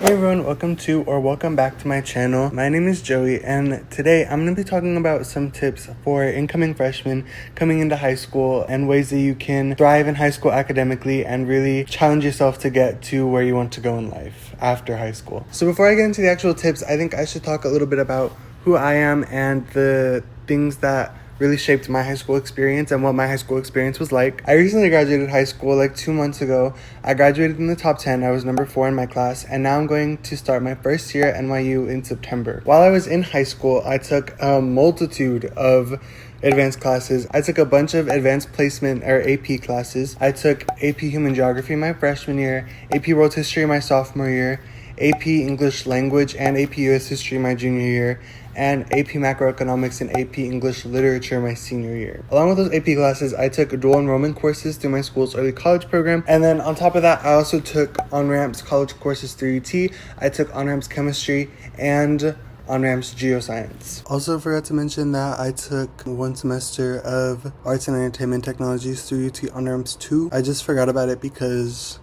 Hey everyone, welcome back to my channel. My name is Joey, and today I'm going to be talking about some tips for incoming freshmen coming into high school and ways that you can thrive in high school academically and really challenge yourself to get to where you want to go in life after high school. So before I get into the actual tips, I think I should talk a little bit about who I am and the things that really shaped my high school experience and what my high school experience was like. I recently graduated high school like 2 months ago. I graduated in the top 10. I was number 4 in my class, and now I'm going to start my first year at NYU in September. While I was in high school, I took a multitude of advanced classes. I took a bunch of advanced placement or AP classes. I took AP Human Geography my freshman year, AP World History my sophomore year, AP English Language and AP US History my junior year, and AP Macroeconomics and AP English Literature my senior year. Along with those AP classes, I took dual enrollment courses through my school's early college program, and then on top of that, I also took on-ramps college courses through UT. I took on-ramps chemistry and on-ramps geoscience. Also forgot to mention that I took 1 semester of arts and entertainment technologies through UT on-ramps 2. I just forgot about it because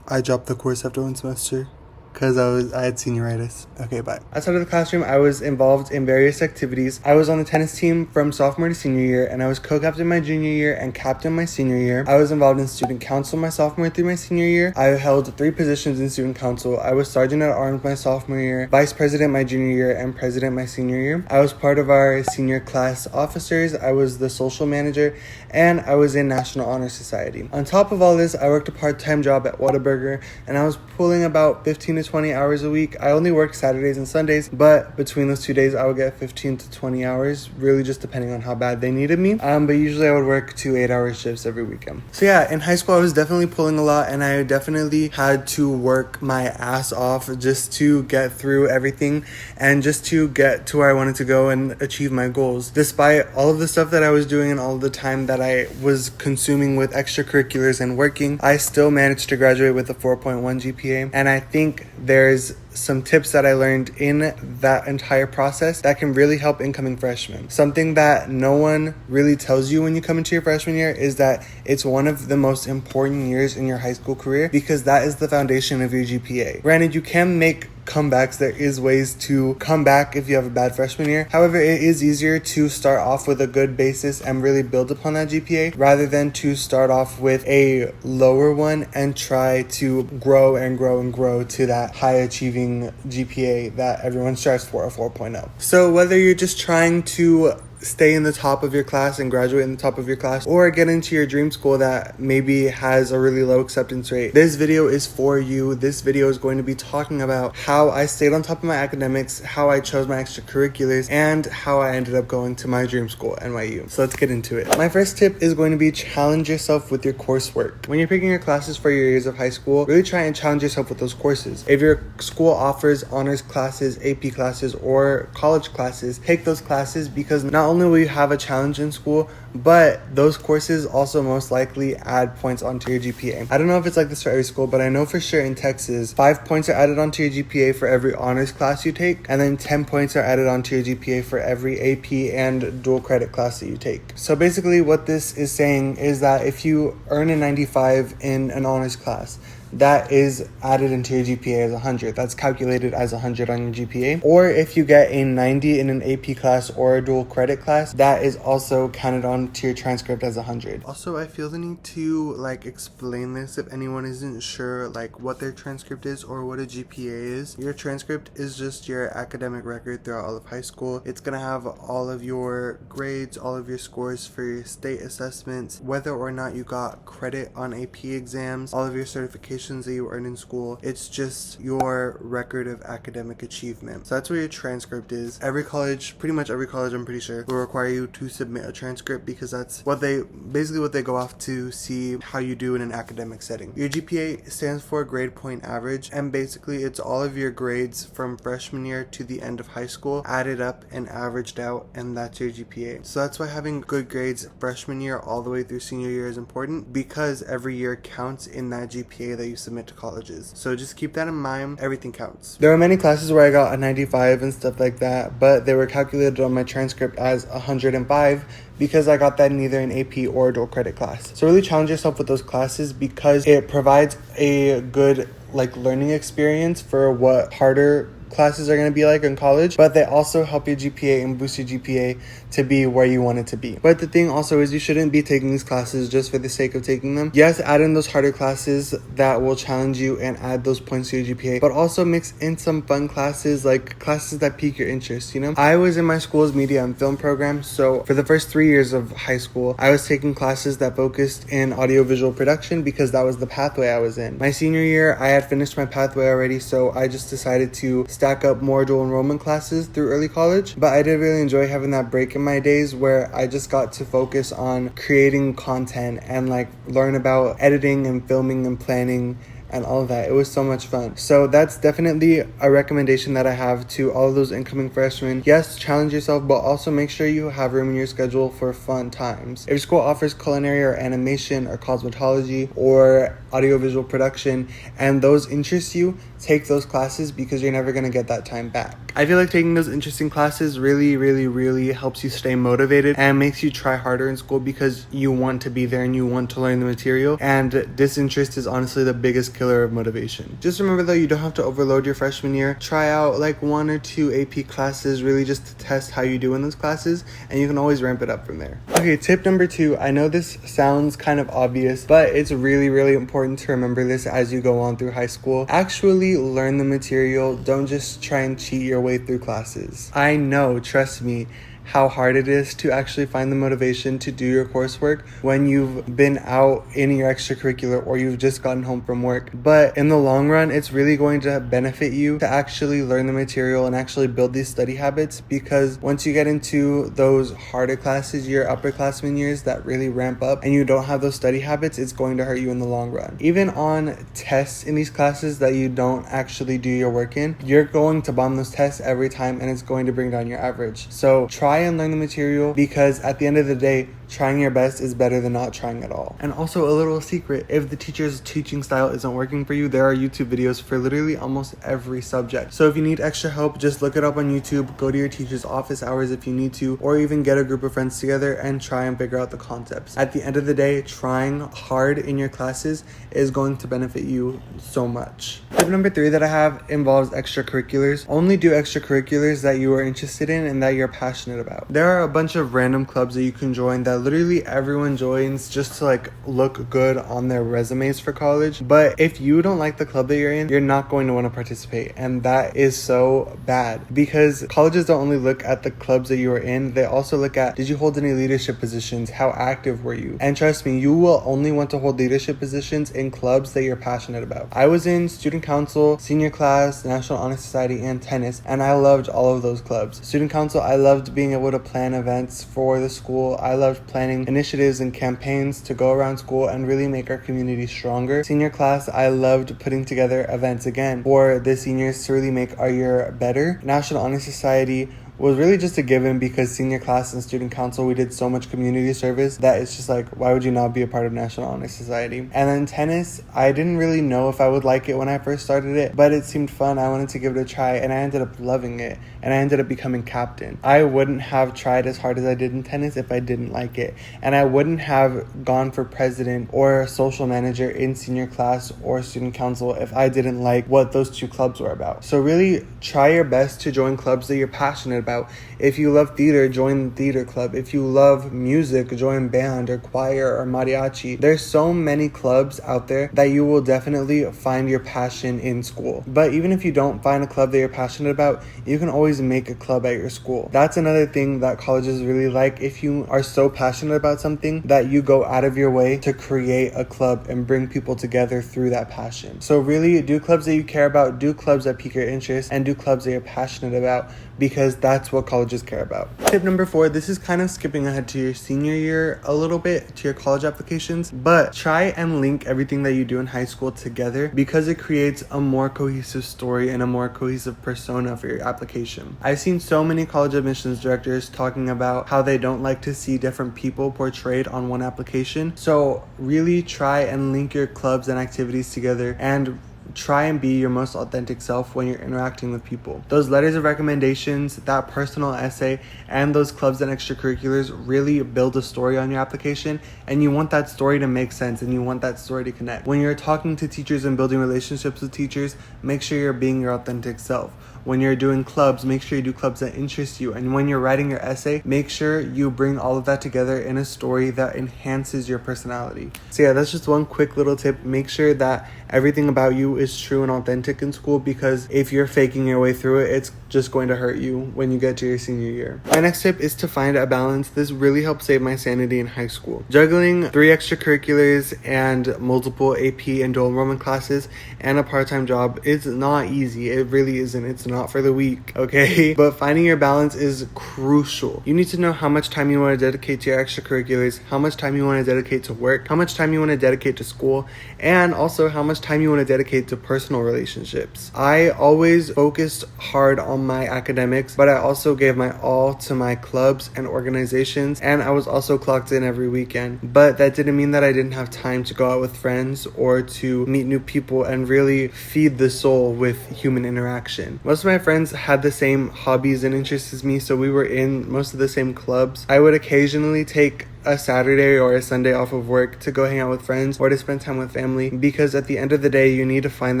I dropped the course after 1 semester. Because I had senioritis. Okay, bye. Outside of the classroom, I was involved in various activities. I was on the tennis team from sophomore to senior year, and I was co-captain my junior year and captain my senior year. I was involved in student council my sophomore through my senior year. I held 3 positions in student council. I was sergeant at arms my sophomore year, vice president my junior year, and president my senior year. I was part of our senior class officers. I was the social manager, and I was in National Honor Society. On top of all this, I worked a part-time job at Whataburger, and I was pulling about 15 to 20 hours a week. I only worked Saturdays and Sundays, but between those 2 days, I would get 15 to 20 hours, really just depending on how bad they needed me. But usually I would work 2 8-hour shifts every weekend. So yeah, in high school, I was definitely pulling a lot, and I definitely had to work my ass off just to get through everything and just to get to where I wanted to go and achieve my goals. Despite all of the stuff that I was doing and all of the time that I was consuming with extracurriculars and working, I still managed to graduate with a 4.1 GPA, and I think there's some tips that I learned in that entire process that can really help incoming freshmen. Something that no one really tells you when you come into your freshman year is that it's one of the most important years in your high school career, because that is the foundation of your GPA. Granted, you can make comebacks. There is ways to come back if you have a bad freshman year. However, it is easier to start off with a good basis and really build upon that GPA rather than to start off with a lower one and try to grow and grow and grow to that high achieving GPA that everyone strives for, a 4.0. So whether you're just trying to stay in the top of your class and graduate in the top of your class, or get into your dream school that maybe has a really low acceptance rate, this video is for you. This video is going to be talking about how I stayed on top of my academics, how I chose my extracurriculars, and how I ended up going to my dream school, NYU. So let's get into it. My first tip is going to be challenge yourself with your coursework. When you're picking your classes for your years of high school, really try and challenge yourself with those courses. If your school offers honors classes, AP classes, or college classes, take those classes, because not only will you have a challenge in school, but those courses also most likely add points onto your GPA. I don't know if it's like this for every school, but I know for sure in Texas, 5 points are added onto your GPA for every honors class you take, and then 10 points are added onto your GPA for every AP and dual credit class that you take. So basically what this is saying is that if you earn a 95 in an honors class, that is added into your GPA as 100. That's calculated as 100 on your GPA. Or if you get a 90 in an AP class or a dual credit class, that is also counted onto your transcript as 100. Also, I feel the need to explain this if anyone isn't sure what their transcript is or what a GPA is. Your transcript is just your academic record throughout all of high school. It's gonna have all of your grades, all of your scores for your state assessments, whether or not you got credit on AP exams, all of your certifications that you earn in school. It's just your record of academic achievement. So that's what your transcript is. Every college, pretty much every college, I'm pretty sure, will require you to submit a transcript, because that's what they go off to see how you do in an academic setting. Your GPA stands for grade point average, and basically it's all of your grades from freshman year to the end of high school added up and averaged out, and that's your GPA. So that's why having good grades freshman year all the way through senior year is important, because every year counts in that GPA that you submit to colleges. So just keep that in mind. Everything counts. There were many classes where I got a 95 and stuff like that, but they were calculated on my transcript as 105 because I got that in either an AP or a dual credit class. So really challenge yourself with those classes, because it provides a good like learning experience for what harder classes are going to be like in college, but they also help your GPA and boost your GPA to be where you want it to be. But the thing also is you shouldn't be taking these classes just for the sake of taking them. Yes, add in those harder classes that will challenge you and add those points to your GPA, but also mix in some fun classes, like classes that pique your interest, you know? I was in my school's media and film program, so for the first 3 years of high school, I was taking classes that focused in audiovisual production because that was the pathway I was in. My senior year, I had finished my pathway already, so I just decided to stack up more dual enrollment classes through early college. But I did really enjoy having that break in my days where I just got to focus on creating content and like learn about editing and filming and planning and all of that. It was so much fun. So that's definitely a recommendation that I have to all of those incoming freshmen. Yes, challenge yourself, but also make sure you have room in your schedule for fun times. If your school offers culinary or animation or cosmetology or audiovisual production and those interest you, take those classes because you're never going to get that time back. I feel like taking those interesting classes really helps you stay motivated and makes you try harder in school because you want to be there and you want to learn the material, and disinterest is honestly the biggest killer of motivation. Just remember though, you don't have to overload your freshman year. Try out like 1 or 2 AP classes really just to test how you do in those classes, and you can always ramp it up from there. Okay, tip number 2. I know this sounds kind of obvious, but it's really important to remember this as you go on through high school. Actually learn the material. Don't just try and cheat your way through classes. I know, trust me, how hard it is to actually find the motivation to do your coursework when you've been out in your extracurricular or you've just gotten home from work. But in the long run, it's really going to benefit you to actually learn the material and actually build these study habits, because once you get into those harder classes, your upperclassmen years that really ramp up, and you don't have those study habits, it's going to hurt you in the long run. Even on tests in these classes that you don't actually do your work in, you're going to bomb those tests every time, and it's going to bring down your average. So try and learn the material, because at the end of the day, trying your best is better than not trying at all. And also a little secret, if the teacher's teaching style isn't working for you, there are YouTube videos for literally almost every subject. So if you need extra help, just look it up on YouTube, go to your teacher's office hours if you need to, or even get a group of friends together and try and figure out the concepts. At the end of the day, trying hard in your classes is going to benefit you so much. Tip number 3 that I have involves extracurriculars. Only do extracurriculars that you are interested in and that you're passionate about. There are a bunch of random clubs that you can join that literally everyone joins just to like look good on their resumes for college. But if you don't like the club that you're in, you're not going to want to participate, and that is so bad, because colleges don't only look at the clubs that you are in, they also look at, did you hold any leadership positions, how active were you? And trust me, you will only want to hold leadership positions in clubs that you're passionate about. I was in student council, senior class, National Honor Society, and tennis, and I loved all of those clubs. Student council, I loved being able to plan events for the school. I loved planning initiatives and campaigns to go around school and really make our community stronger. Senior class, I loved putting together events again for the seniors to really make our year better. National Honor Society was really just a given, because senior class and student council, we did so much community service that it's just like, why would you not be a part of National Honor Society? And then tennis, I didn't really know if I would like it when I first started it, but it seemed fun. I wanted to give it a try, and I ended up loving it, and I ended up becoming captain. I wouldn't have tried as hard as I did in tennis if I didn't like it, and I wouldn't have gone for president or social manager in senior class or student council if I didn't like what those 2 clubs were about. So really try your best to join clubs that you're passionate about. If you love theater, join the theater club. If you love music, join band or choir or mariachi. There's so many clubs out there that you will definitely find your passion in school. But even if you don't find a club that you're passionate about, you can always make a club at your school. That's another thing that colleges really like. If you are so passionate about something that you go out of your way to create a club and bring people together through that passion. So really do clubs that you care about, do clubs that pique your interest, and do clubs that you're passionate about, because that's what colleges care about. Tip number 4, this is kind of skipping ahead to your senior year a little bit, to your college applications, but try and link everything that you do in high school together, because it creates a more cohesive story and a more cohesive persona for your application. I've seen so many college admissions directors talking about how they don't like to see different people portrayed on one application. So really try and link your clubs and activities together, and try and be your most authentic self when you're interacting with people. Those letters of recommendations, that personal essay, and those clubs and extracurriculars really build a story on your application, and you want that story to make sense and you want that story to connect. When you're talking to teachers and building relationships with teachers, make sure you're being your authentic self. When you're doing clubs, make sure you do clubs that interest you. And when you're writing your essay, make sure you bring all of that together in a story that enhances your personality. So yeah, that's just one quick little tip. Make sure that everything about you is true and authentic in school, because if you're faking your way through it, it's just going to hurt you when you get to your senior year. My next tip is to find a balance. This really helped save my sanity in high school. Juggling 3 extracurriculars and multiple AP and dual enrollment classes and a part-time job is not easy. It really isn't. It's not for the weak, okay? But finding your balance is crucial. You need to know how much time you want to dedicate to your extracurriculars, how much time you want to dedicate to work, how much time you want to dedicate to school, and also how much time you want to dedicate to personal relationships. I always focused hard on my academics, but I also gave my all to my clubs and organizations, and I was also clocked in every weekend. But that didn't mean that I didn't have time to go out with friends or to meet new people and really feed the soul with human interaction. Most of my friends had the same hobbies and interests as me, so we were in most of the same clubs. I would occasionally take a Saturday or a Sunday off of work to go hang out with friends or to spend time with family, because at the end of the day, you need to find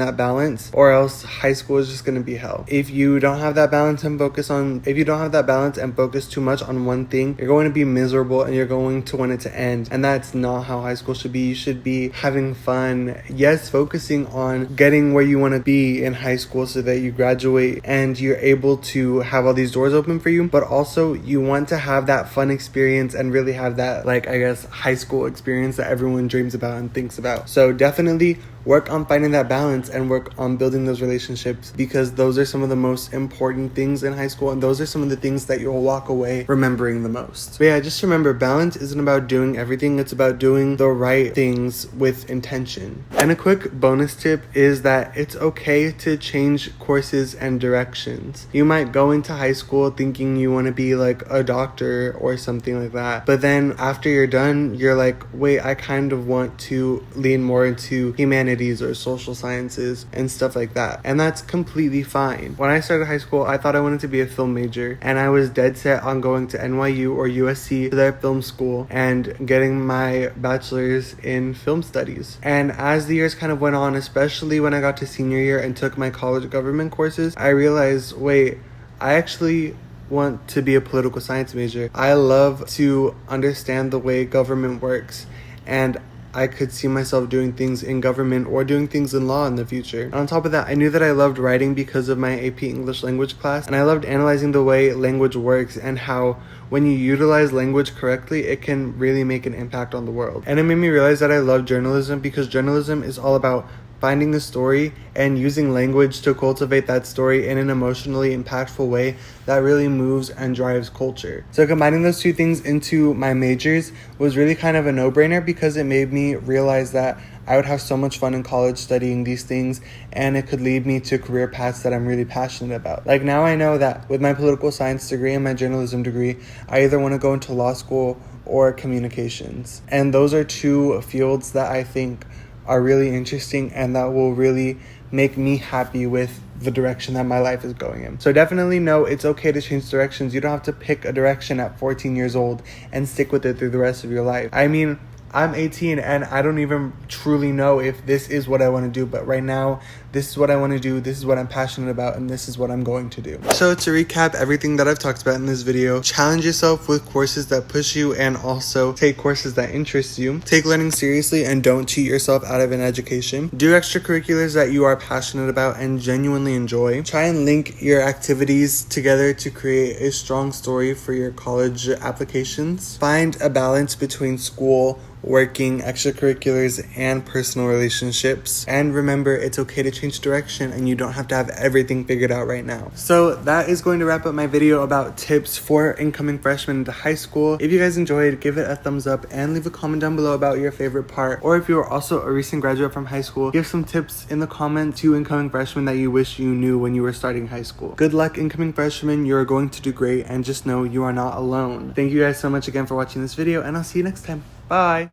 that balance, or else high school is just going to be hell. If you don't have that balance and focus too much on one thing, you're going to be miserable and you're going to want it to end. And that's not how high school should be. You should be having fun. Yes, focusing on getting where you want to be in high school so that you graduate and you're able to have all these doors open for you, but also you want to have that fun experience and really have that, high school experience that everyone dreams about and thinks about. So definitely work on finding that balance and work on building those relationships, because those are some of the most important things in high school, and those are some of the things that you'll walk away remembering the most. But yeah, just remember, balance isn't about doing everything, it's about doing the right things with intention. And a quick bonus tip is that it's okay to change courses and directions. You might go into high school thinking you want to be like a doctor or something like that, but then after you're done, you're like, wait, I kind of want to lean more into humanities or social sciences and stuff like that. And that's completely fine. When I started high school, I thought I wanted to be a film major, and I was dead set on going to NYU or USC to their film school and getting my bachelor's in film studies. And as the years kind of went on, especially when I got to senior year and took my college government courses, I realized, wait, I actually want to be a political science major. I love to understand the way government works, and I could see myself doing things in government or doing things in law in the future. And on top of that, I knew that I loved writing because of my AP English language class, and I loved analyzing the way language works and how when you utilize language correctly, it can really make an impact on the world. And it made me realize that I love journalism, because journalism is all about finding the story and using language to cultivate that story in an emotionally impactful way that really moves and drives culture. So combining those two things into my majors was really kind of a no-brainer, because it made me realize that I would have so much fun in college studying these things, and it could lead me to career paths that I'm really passionate about. Like now I know that with my political science degree and my journalism degree, I either want to go into law school or communications. And those are two fields that I think are really interesting and that will really make me happy with the direction that my life is going in. So definitely know it's okay to change directions. You don't have to pick a direction at 14 years old and stick with it through the rest of your life. I mean, I'm 18 and I don't even truly know if this is what I want to do, but right now, this is what I want to do, this is what I'm passionate about, and this is what I'm going to do. So to recap everything that I've talked about in this video, challenge yourself with courses that push you and also take courses that interest you. Take learning seriously and don't cheat yourself out of an education. Do extracurriculars that you are passionate about and genuinely enjoy. Try and link your activities together to create a strong story for your college applications. Find a balance between school, working, extracurriculars, and personal relationships. And remember, it's okay to change direction and you don't have to have everything figured out right now. So that is going to wrap up my video about tips for incoming freshmen into high school. If you guys enjoyed, give it a thumbs up and leave a comment down below about your favorite part. Or if you are also a recent graduate from high school, give some tips in the comments to incoming freshmen that you wish you knew when you were starting high school. Good luck, incoming freshmen. You are going to do great, and just know you are not alone. Thank you guys so much again for watching this video, and I'll see you next time. Bye!